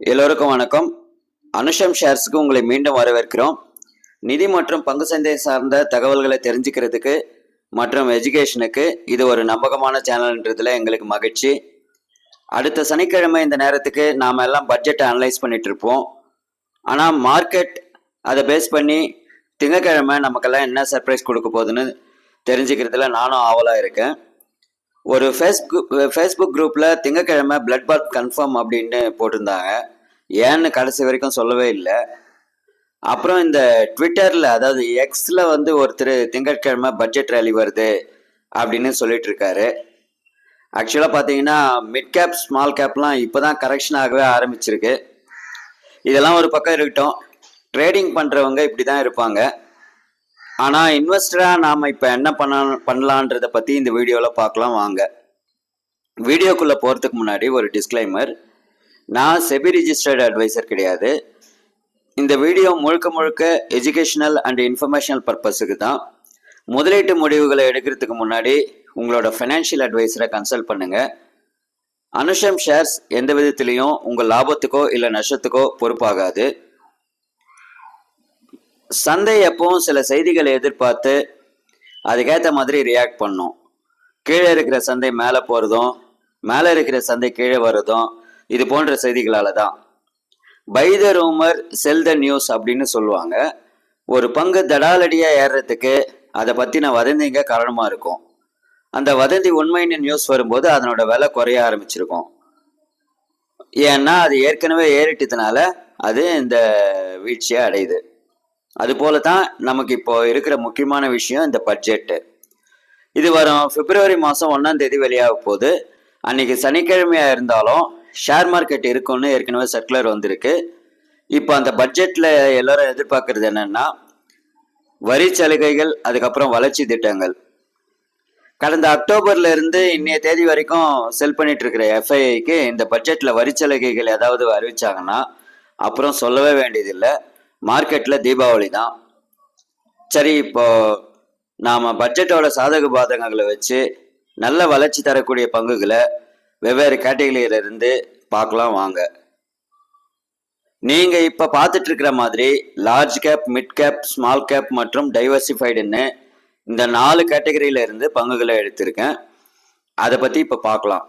எல்லோருக்கும் வணக்கம். அனுஷம் ஷேர்ஸ்க்கு உங்களை மீண்டும் வரவேற்கிறோம். நிதி மற்றும் பங்கு சந்தை சார்ந்த தகவல்களை தெரிஞ்சுக்கிறதுக்கு மற்றும் எஜுகேஷனுக்கு இது ஒரு நம்பகமான சேனல்ன்றதுல எங்களுக்கு மகிழ்ச்சி. அடுத்த சனிக்கிழமை இந்த நேரத்துக்கு நாம் எல்லாம் பட்ஜெட்டை அனலைஸ் பண்ணிட்டு இருப்போம். ஆனால் மார்க்கெட் அதை பேஸ் பண்ணி திங்கக்கிழமை நமக்கெல்லாம் என்ன சர்ப்ரைஸ் கொடுக்க போகுதுன்னு தெரிஞ்சுக்கிறதுல நானும் ஆவலாக இருக்கேன். ஒரு ஃபேஸ்புக் குரூப்பில் திங்கக்கிழமை பிளட் பாத் கன்ஃபார்ம் அப்படின்னு போட்டிருந்தாங்க. ஏன்னு கடைசி வரைக்கும் சொல்லவே இல்லை. அப்புறம் இந்த ட்விட்டரில், அதாவது எக்ஸில் ஒருத்தர் திங்கட்கிழமை பட்ஜெட் ரேலி வருது அப்படின்னு சொல்லிட்டு இருக்காரு. ஆக்சுவலாக பார்த்தீங்கன்னா மிட் கேப் ஸ்மால் கேப்லாம் இப்போ தான் கரெக்ஷன் ஆகவே ஆரம்பிச்சிருக்கு. இதெல்லாம் ஒரு பக்கம் இருக்கட்டும், ட்ரேடிங் பண்ணுறவங்க இப்படி தான் இருப்பாங்க. ஆனால் இன்வெஸ்டராக நாம் இப்போ என்ன பண்ணலான்றதை பற்றி இந்த வீடியோவில் பார்க்கலாம் வாங்க. வீடியோக்குள்ளே போகிறதுக்கு முன்னாடி ஒரு டிஸ்க்ளைமர். நான் செபி ரிஜிஸ்டர்டு அட்வைசர் கிடையாது. இந்த வீடியோ முழுக்க எஜுகேஷனல் அண்ட் இன்ஃபர்மேஷனல் பர்பஸுக்கு தான். முதலீட்டு முடிவுகளை எடுக்கிறதுக்கு முன்னாடி உங்களோட ஃபைனான்ஷியல் அட்வைசரை கன்சல்ட் பண்ணுங்கள். அனுஷம் ஷேர்ஸ் எந்த விதத்துலேயும் உங்கள் லாபத்துக்கோ இல்லை நஷ்டத்துக்கோ பொறுப்பாகாது. சந்தை எப்பவும் சில செய்திகளை எதிர்பார்த்து அதுக்கேற்ற மாதிரி ரியாக்ட் பண்ணும். கீழே இருக்கிற சந்தை மேலே போகிறதும், மேலே இருக்கிற சந்தை கீழே வர்றதும் இது போன்ற செய்திகளால் தான். Buy the rumour sell the news அப்படின்னு சொல்லுவாங்க. ஒரு பங்கு தடாலடியாக ஏறுறதுக்கு அதை பற்றின வதந்திங்க காரணமாக இருக்கும். அந்த வதந்தி உண்மைன்னு நியூஸ் வரும்போது அதனோட விலை குறைய ஆரம்பிச்சிருக்கும். ஏன்னா அது ஏற்கனவே ஏறிட்டதுனால அது இந்த வீழ்ச்சியை அடையுது. அதுபோல தான் நமக்கு இப்போ இருக்கிற முக்கியமான விஷயம் இந்த பட்ஜெட்டு. இது வரும் பிப்ரவரி மாதம் 1ஆம் தேதி வெளியாக போகுது. அன்னைக்கு சனிக்கிழமையாக இருந்தாலும் ஷேர் மார்க்கெட் இருக்குன்னு ஏற்கனவே சர்க்குலர் வந்திருக்கு. இப்போ அந்த பட்ஜெட்டில் எல்லாரும் எதிர்பார்க்கறது என்னன்னா வரி சலுகைகள், அதுக்கப்புறம் வளர்ச்சி திட்டங்கள். கடந்த அக்டோபர்ல இருந்து இன்னைய தேதி வரைக்கும் செல் பண்ணிட்டு இருக்கிற எஃப்ஐஐக்கு இந்த பட்ஜெட்டில் வரி சலுகைகள் ஏதாவது அறிவிச்சாங்கன்னா அப்புறம் சொல்லவே வேண்டியதில்லை, மார்க்கெட்டில் தீபாவளி தான். சரி, இப்போ நாம் பட்ஜெட்டோட சாதக பாதகங்களை வச்சு நல்ல வளர்ச்சி தரக்கூடிய பங்குகளை வெவ்வேறு கேட்டகரியிலிருந்து பார்க்கலாம் வாங்க. நீங்கள் இப்போ பார்த்துட்டு இருக்கிற மாதிரி large cap, mid cap, small cap மற்றும் டைவர்சிஃபைடுன்னு இந்த 4 கேட்டகரியில இருந்து பங்குகளை எடுத்திருக்கேன். அதை பற்றி இப்போ பார்க்கலாம்.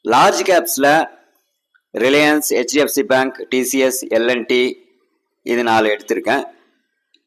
லார்ஜ் கேப்ஸில் ரிலையன்ஸ், ஹெச்டிஎஃப்சி பேங்க், டிசிஎஸ், எல்என்டி இது 4 எடுத்திருக்கேன்.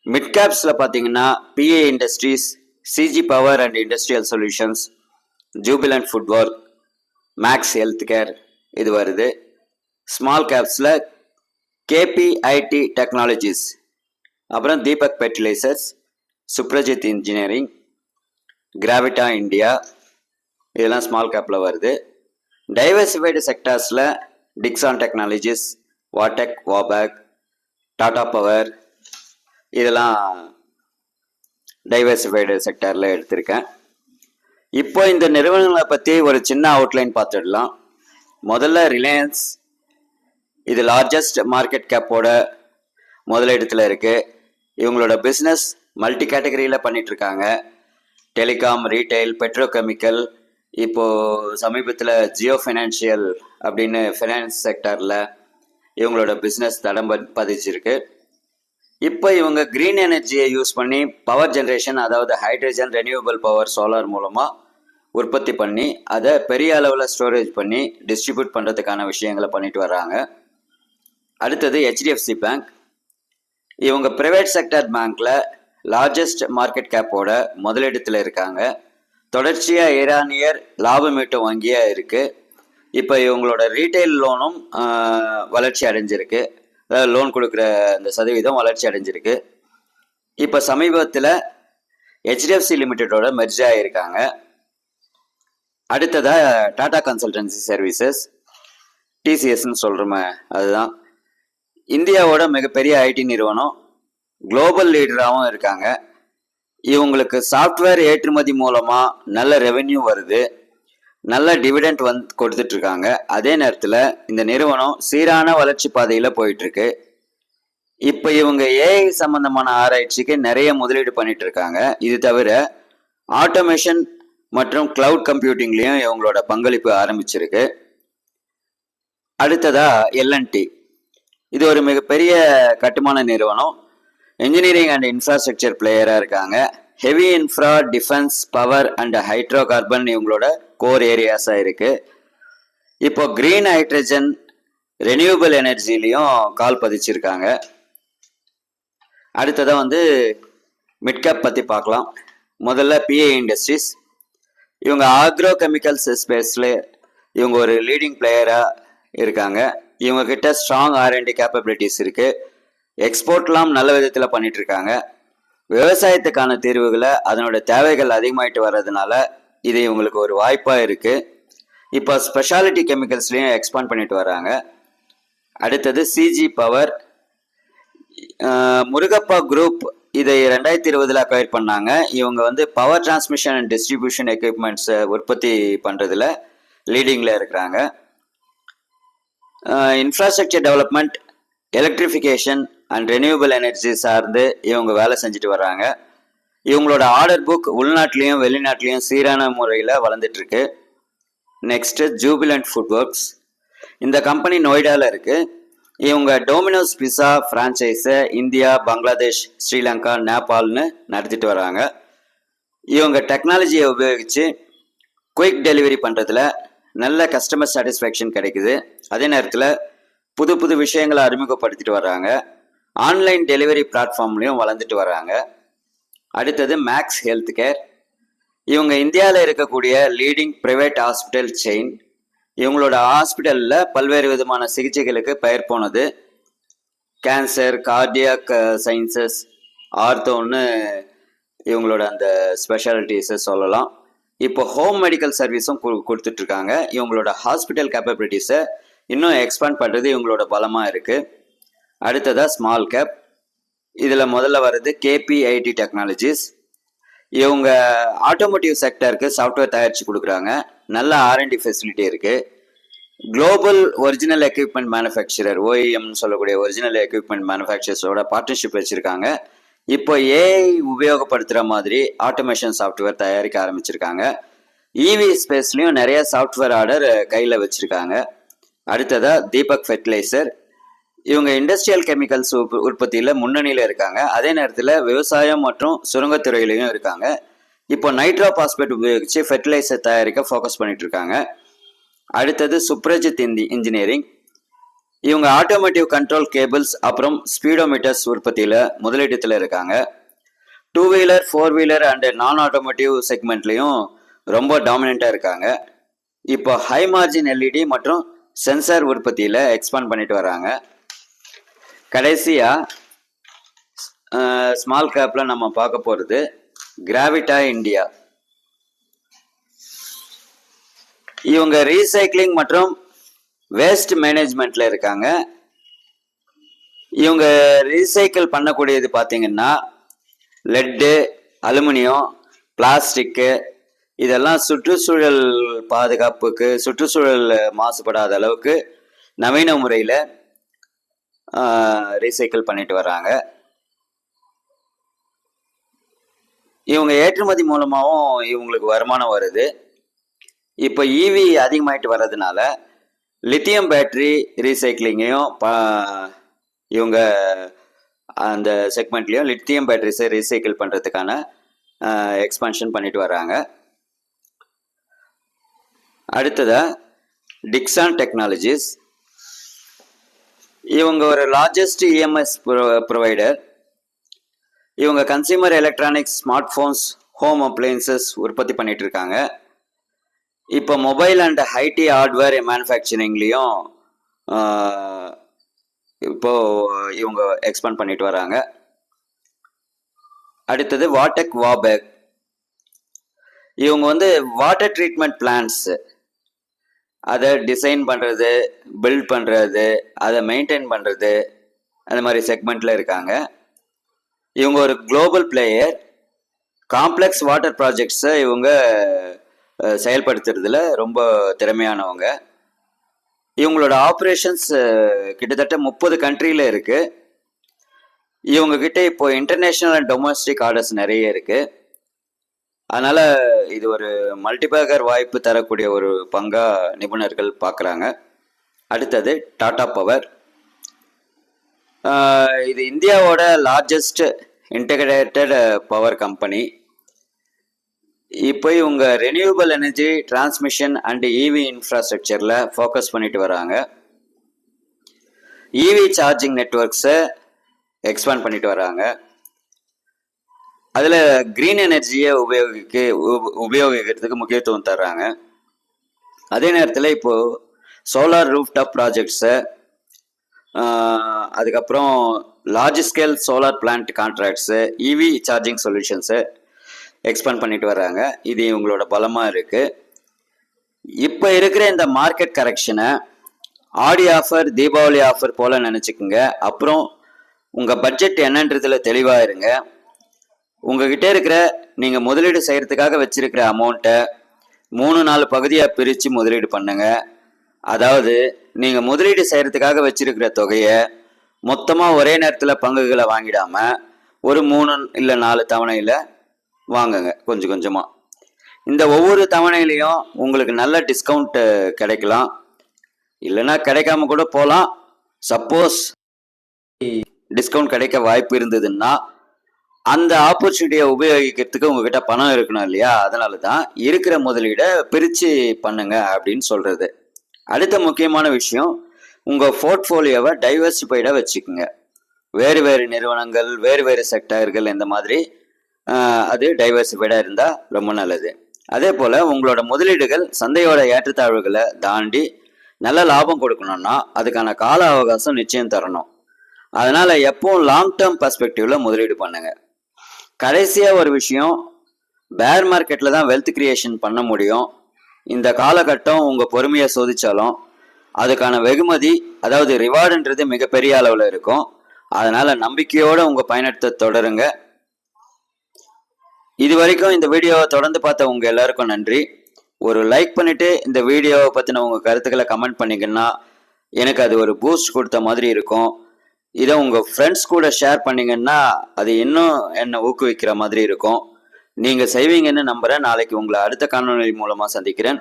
மிட் கேப்ஸில் பார்த்தீங்கன்னா PI industries, CG power and industrial solutions, Jubilant FoodWorks, Max health care இது வருது. ஸ்மால் கேப்ஸில் கேபிஐடி டெக்னாலஜிஸ், அப்புறம் தீபக் ஃபெர்டிலைசர்ஸ், சுப்ரஜித் இன்ஜினியரிங், கிராவிட்டா இந்தியா இதெல்லாம் ஸ்மால் கேப்பில் வருது. டைவர்சிஃபைடு செக்டார்ஸில் டிக்ஸான் டெக்னாலஜிஸ், வாடெக், வாபேக், டாடா பவர் இதெல்லாம் டைவர்சிஃபைடு செக்டாரில் எடுத்திருக்கேன். இப்போ இந்த நிறுவனங்களை பற்றி ஒரு சின்ன அவுட்லைன் பார்த்துடலாம். முதல்ல ரிலையன்ஸ். இது லார்ஜஸ்ட் மார்க்கெட் கேப்போட முதலிடத்தில் இருக்குது. இவங்களோட பிஸ்னஸ் மல்டி கேட்டகரியில் பண்ணிகிட்ருக்காங்க. டெலிகாம், ரீட்டைல், பெட்ரோகெமிக்கல், இப்போது சமீபத்தில் ஜியோ ஃபைனான்ஷியல் அப்படின்னு ஃபைனான்ஸ் செக்டரில் இவங்களோட பிஸ்னஸ் தடம் பதிச்சிருக்கு. இப்போ இவங்க க்ரீன் எனர்ஜியை யூஸ் பண்ணி பவர் ஜென்ரேஷன், அதாவது ஹைட்ரஜன், ரெனியூவபிள் பவர், சோலார் மூலமாக உற்பத்தி பண்ணி அதை பெரிய அளவில் ஸ்டோரேஜ் பண்ணி டிஸ்ட்ரிபியூட் பண்ணுறதுக்கான விஷயங்களை பண்ணிட்டு வர்றாங்க. அடுத்தது ஹெச்டிஎஃப்சி பேங்க். இவங்க ப்ரைவேட் செக்டர் பேங்க்கில் லார்ஜஸ்ட் மார்க்கெட் கேப்போட முதலிடத்தில் இருக்காங்க. தொடர்ச்சியாக ஈரானியர் லாபம் ஈட்டும் வங்கியாக இருக்குது. இப்போ இவங்களோட ரீட்டைல் லோனும் வளர்ச்சி அடைஞ்சிருக்கு. அதாவது லோன் கொடுக்குற அந்த சதவீதம் வளர்ச்சி அடைஞ்சிருக்கு. இப்போ சமீபத்தில் ஹெச்டிஎஃப்சி லிமிட்டடோட மெர்ஜ் ஆகியிருக்காங்க. அடுத்ததாக டாடா கன்சல்டன்சி சர்வீசஸ், டிசிஎஸ்ன்னு சொல்கிறோமே அதுதான். இந்தியாவோட மிகப்பெரிய ஐடி நிறுவனம், குளோபல் லீடராகவும் இருக்காங்க. இவங்களுக்கு சாஃப்ட்வேர் ஏற்றுமதி மூலமாக நல்ல ரெவென்யூ வருது, நல்ல டிவிடெண்ட் கொடுத்துட்ருக்காங்க. அதே நேரத்தில் இந்த நிறுவனம் சீரான வளர்ச்சி பாதையில் போயிட்டுருக்கு. இப்போ இவங்க ஏஐ சம்பந்தமான ஆராய்ச்சிக்கு நிறைய முதலீடு பண்ணிட்டு இருக்காங்க. இது தவிர ஆட்டோமேஷன் மற்றும் கிளவுட் கம்ப்யூட்டிங்லேயும் இவங்களோட பங்களிப்பு ஆரம்பிச்சிருக்கு. அடுத்ததா எல்என்டி. இது ஒரு மிகப்பெரிய கட்டுமான நிறுவனம். இன்ஜினியரிங் அண்ட் இன்ஃப்ராஸ்ட்ரக்சர் பிளேயராக இருக்காங்க. Heavy infra, defence, power and hydro carbon இவங்களோட கோர் ஏரியாஸாக இருக்குது. இப்போ கிரீன் ஹைட்ரஜன், ரெனியூபிள் எனர்ஜிலையும் கால் பதிச்சிருக்காங்க. அடுத்ததாக வந்து மிட்கேப் பற்றி பார்க்கலாம். முதல்ல பிஏ இண்டஸ்ட்ரீஸ். இவங்க ஆக்ரோ கெமிக்கல்ஸ் ஸ்பேஸில் இவங்க ஒரு லீடிங் பிளேயராக இருக்காங்க. இவங்க கிட்ட ஸ்ட்ராங் ஆர்என்டி கேப்பபிலிட்டிஸ் இருக்குது. எக்ஸ்போர்ட்லாம் நல்ல விதத்தில் பண்ணிட்டு இருக்காங்க. விவசாயத்துக்கான தீர்வுகளை அதனோட தேவைகள் அதிகமாயிட்டு வர்றதுனால இது இவங்களுக்கு ஒரு வாய்ப்பாக இருக்குது. இப்போ ஸ்பெஷாலிட்டி கெமிக்கல்ஸ்லையும் எக்ஸ்பாண்ட் பண்ணிட்டு வராங்க. அடுத்தது சிஜி பவர். முருகப்பா குரூப் இதை 2020 அக்வயர் பண்ணாங்க. இவங்க வந்து பவர் டிரான்ஸ்மிஷன் அண்ட் டிஸ்ட்ரிபியூஷன் எக்யூப்மெண்ட்ஸை உற்பத்தி பண்ணுறதுல லீடிங்கில் இருக்கிறாங்க. Infrastructure development, electrification and renewable energy சார்ந்து இவங்க வேலை செஞ்சுட்டு வர்றாங்க. இவங்களோட ஆர்டர் புக் உள்நாட்டிலையும் வெளிநாட்டிலையும் சீரான முறையில் வளர்ந்துட்டுருக்கு. Next Jubilant food works. இந்த கம்பெனி நொய்டாவில் இருக்குது. இவங்க டொமினோஸ் பிஸா ஃப்ரான்ச்சைஸை இந்தியா, பங்களாதேஷ், ஸ்ரீலங்கா, நேபாள்னு நடத்திட்டு வராங்க. இவங்க டெக்னாலஜியை உபயோகித்து குயிக் டெலிவரி பண்ணுறதுல நல்ல கஸ்டமர் சாட்டிஸ்ஃபேக்ஷன் கிடைக்குது. அதே நேரத்தில் புது புது விஷயங்களை அறிமுகப்படுத்திட்டு வர்றாங்க. ஆன்லைன் டெலிவரி பிளாட்ஃபார்ம்லையும் வளர்ந்துட்டு வர்றாங்க. அடுத்தது மேக்ஸ் ஹெல்த் கேர். இவங்க இந்தியாவில் இருக்கக்கூடிய லீடிங் ப்ரைவேட் ஹாஸ்பிட்டல் செயின். இவங்களோட ஹாஸ்பிட்டலில் பல்வேறு விதமான சிகிச்சைகளுக்கு பெயர் போனது. கேன்சர், கார்டியாக் சயின்சஸ், ஆர்த்தோன்னு இவங்களோட அந்த ஸ்பெஷாலிட்டிஸை சொல்லலாம். இப்போ ஹோம் மெடிக்கல் சர்வீஸும் கொடுத்துட்ருக்காங்க. இவங்களோட ஹாஸ்பிட்டல் கேப்பபிலிட்டிஸை இன்னும் எக்ஸ்பேண்ட் பண்ணுறது இவங்களோட பலமாக இருக்குது. அடுத்ததாக ஸ்மால் கேப். இதில் முதல்ல வர்றது கேபிஐடி டெக்னாலஜிஸ். இவங்க ஆட்டோமோட்டிவ் செக்டருக்கு சாஃப்ட்வேர் தயாரித்து கொடுக்குறாங்க. நல்ல ஆர்என்டி ஃபெசிலிட்டி இருக்குது. குளோபல் ஒரிஜினல் எக்யூப்மெண்ட் மேனுஃபேக்சரர், ஓஇஎம்னு சொல்லக்கூடிய ஒரிஜினல் எக்யூப்மெண்ட் மேனுஃபேக்சரர்ஸோட பார்ட்னர்ஷிப் வச்சுருக்காங்க. இப்போ ஏஐ உபயோகப்படுத்துகிற மாதிரி ஆட்டோமேஷன் சாஃப்ட்வேர் தயாரிக்க ஆரம்பிச்சிருக்காங்க. இவி ஸ்பேஸ்லையும் நிறைய சாஃப்ட்வேர் ஆர்டர் கையில் வச்சுருக்காங்க. அடுத்ததாக தீபக் ஃபெர்டிலைசர். இவங்க இண்டஸ்ட்ரியல் கெமிக்கல்ஸ் உற்பத்தியில் முன்னணியில் இருக்காங்க. அதே நேரத்தில் விவசாயம் மற்றும் சுரங்கத்துறையிலையும் இருக்காங்க. இப்போ நைட்ரோ பாஸ்பேட் உபயோகித்து ஃபெர்டிலைசர் தயாரிக்க ஃபோக்கஸ் பண்ணிட்டு இருக்காங்க. அடுத்தது சுப்ரஜித் இன்ஜினியரிங். இவங்க ஆட்டோமேட்டிவ் கண்ட்ரோல் கேபிள்ஸ் அப்புறம் ஸ்பீடோமீட்டர்ஸ் உற்பத்தியில் முதலிடத்தில் இருக்காங்க. 2 வீலர், 4 வீலர் அண்ட் நான் ஆட்டோமேட்டிவ் செக்மெண்ட்லையும் ரொம்ப டாமினண்ட்டாக இருக்காங்க. இப்போ ஹை மார்ஜின் எல்இடி மற்றும் சென்சார் உற்பத்தியில் எக்ஸ்பாண்ட் பண்ணிட்டு வராங்க. கடைசியாக ஸ்மால் கேப்பில் நம்ம பார்க்க போகிறது கிராவிட்டா இந்தியா. இவங்க ரீசைக்ளிங் மற்றும் வேஸ்ட் மேனேஜ்மெண்ட்டில் இருக்காங்க. இவங்க ரீசைக்கிள் பண்ணக்கூடியது பார்த்தீங்கன்னா லெட்டு, அலுமினியம், பிளாஸ்டிக்கு இதெல்லாம் சுற்றுச்சூழல் பாதுகாப்புக்கு, சுற்றுச்சூழல் மாசுபடாத அளவுக்கு நவீன முறையில் ரீசைக்கிள் பண்ணிட்டு வராங்க. இவங்க ஏற்றுமதி மூலமாகவும் இவங்களுக்கு வருமானம் வருது. இப்போ இவி அதிகமாயிட்டு வர்றதுனால லித்தியம் பேட்டரி ரீசைக்ளிங்கையும் இவங்க அந்த செக்மெண்ட்லேயும் லித்தியம் பேட்டரிஸை ரீசைக்கிள் பண்ணுறதுக்கான எக்ஸ்பான்ஷன் பண்ணிட்டு வராங்க. அடுத்ததாக டிக்ஸான் டெக்னாலஜிஸ். இவங்க ஒரு லார்ஜஸ்ட் இஎம்எஸ் ப்ரொவைடர். இவங்க consumer electronics, smart phones, home appliances உற்பத்தி பண்ணிட்டு இருக்காங்க. இப்போ மொபைல் அண்ட் ஐடி ஹார்ட்வேர் மேனுஃபேக்சரிங்லேயும் இப்போது இவங்க எக்ஸ்பேண்ட் பண்ணிட்டு வராங்க. அடுத்தது வாட்டெக் வாபெக். இவங்க வந்து வாட்டர் ட்ரீட்மெண்ட் பிளான்ட்ஸ் அதை டிசைன் பண்ணுறது, பில்ட் பண்ணுறது, அதை மெயின்டைன் பண்ணுறது, அந்த மாதிரி செக்மெண்ட்டில் இருக்காங்க. இவங்க ஒரு குளோபல் பிளேயர். காம்ப்ளெக்ஸ் வாட்டர் ப்ராஜெக்ட்ஸை இவங்க செயல்படுத்துறதுல ரொம்ப திறமையானவங்க. இவங்களோட ஆப்ரேஷன்ஸ் கிட்டத்தட்ட 30 கண்ட்ரியில் இருக்குது. இவங்கக்கிட்ட இப்போ இன்டர்நேஷ்னல் அண்ட் டொமஸ்டிக் ஆர்டர்ஸ் நிறைய இருக்குது. அதனால் இது ஒரு மல்டிபேக்கர் வாய்ப்பு தரக்கூடிய ஒரு பங்காக நிபுணர்கள் பார்க்குறாங்க. அடுத்தது டாடா பவர். இது இந்தியாவோட லார்ஜஸ்ட் இன்டகிரேட்டட் பவர் கம்பெனி. இப்போ இவங்க renewable energy transmission and EV இன்ஃப்ராஸ்ட்ரக்சரில் ஃபோக்கஸ் பண்ணிட்டு வராங்க. இவி சார்ஜிங் நெட்ஒர்க்ஸை எக்ஸ்பேண்ட் பண்ணிட்டு வராங்க. அதில் க்ரீன் எனர்ஜியை உபயோகிக்கிறதுக்கு முக்கியத்துவம் தர்றாங்க. அதே நேரத்தில் இப்போது சோலார் ரூஃப்டாப் ப்ராஜெக்ட்ஸை, அதுக்கப்புறம் large scale solar plant contracts, EV charging solutions expand பண்ணிட்டு வர்றாங்க. இது இவங்களோட பலமாக இருக்குது. இப்போ இருக்கிற இந்த மார்க்கெட் கரெக்ஷனை ஆடி ஆஃபர், தீபாவளி ஆஃபர் போல் நினச்சிக்கோங்க. அப்புறம் உங்கள் பட்ஜெட் என்னன்றதில் தெளிவாக இருங்க. உங்ககிட்ட இருக்கிற நீங்கள் முதலீடு செய்கிறதுக்காக வச்சிருக்கிற அமௌண்ட்டை 3-4 பகுதியாக பிரித்து முதலீடு பண்ணுங்க. அதாவது நீங்கள் முதலீடு செய்கிறதுக்காக வச்சிருக்கிற தொகையை மொத்தமாக ஒரே நேரத்தில் பங்குகளை வாங்கிடாமல் ஒரு 3 இல்லை 4 தவணையில் வாங்குங்க, கொஞ்சம் கொஞ்சமாக. இந்த ஒவ்வொரு தவணையிலையும் உங்களுக்கு நல்ல டிஸ்கவுண்ட் கிடைக்கலாம், இல்லைன்னா கிடைக்காம கூட போகலாம். சப்போஸ் டிஸ்கவுண்ட் கிடைக்க வாய்ப்பு இருந்ததுன்னா அந்த ஆப்பர்ச்சுனிட்டியை உபயோகிக்கிறதுக்கு உங்ககிட்ட பணம் இருக்கணும் இல்லையா? அதனால தான் இருக்கிற முதலீடை பிரித்து பண்ணுங்க அப்படின்னு சொல்கிறது. அடுத்த முக்கியமான விஷயம், உங்கள் போர்ட்ஃபோலியோவை டைவர்சிஃபைடாக வச்சுக்கோங்க. வேறு வேறு நிறுவனங்கள், வேறு வேறு செக்டர்கள், இந்த மாதிரி அது டைவர்சிஃபைடாக இருந்தால் ரொம்ப நல்லது. அதே போல் உங்களோட முதலீடுகள் சந்தையோட ஏற்றத்தாழ்வுகளை தாண்டி நல்ல லாபம் கொடுக்கணும்னா அதுக்கான கால அவகாசம் நிச்சயம் தரணும். அதனால் எப்பவும் லாங் டேர்ம் பர்ஸ்பெக்டிவில் முதலீடு பண்ணுங்க. கடைசியாக ஒரு விஷயம், பேர் மார்க்கெட்டில் தான் வெல்த் கிரியேஷன் பண்ண முடியும். இந்த காலகட்டம் உங்கள் பொறுமையை சோதித்தாலும் அதுக்கான வெகுமதி, அதாவது ரிவார்டுன்றது மிகப்பெரிய அளவில் இருக்கும். அதனால் நம்பிக்கையோடு உங்கள் பயணத்தை தொடருங்க. இது வரைக்கும் இந்த வீடியோவை தொடர்ந்து பார்த்த உங்கள் எல்லாருக்கும் நன்றி. ஒரு லைக் பண்ணிவிட்டு இந்த வீடியோவை பற்றின உங்கள் கருத்துக்களை கமெண்ட் பண்ணிங்கன்னா எனக்கு அது ஒரு பூஸ்ட் கொடுத்த மாதிரி இருக்கும். இதை உங்கள் ஃப்ரெண்ட்ஸ் கூட ஷேர் பண்ணிங்கன்னா அது இன்னும் என்னை ஊக்குவிக்கிற மாதிரி இருக்கும். நீங்கள் செய்வீங்கன்னு நம்புகிறேன். நாளைக்கு உங்களை அடுத்த காணொளி மூலமாக சந்திக்கிறேன்.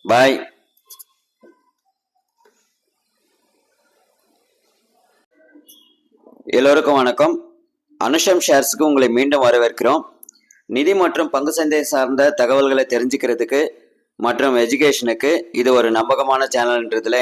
பாய். எல்லோருக்கும் வணக்கம். அனுஷம் ஷேர்ஸுக்கு உங்களை மீண்டும் வரவேற்கிறோம். நிதி மற்றும் பங்கு சந்தை சார்ந்த தகவல்களை தெரிஞ்சுக்கிறதுக்கு மற்றும் எஜுகேஷனுக்கு இது ஒரு நம்பகமான சேனல்ன்றதுல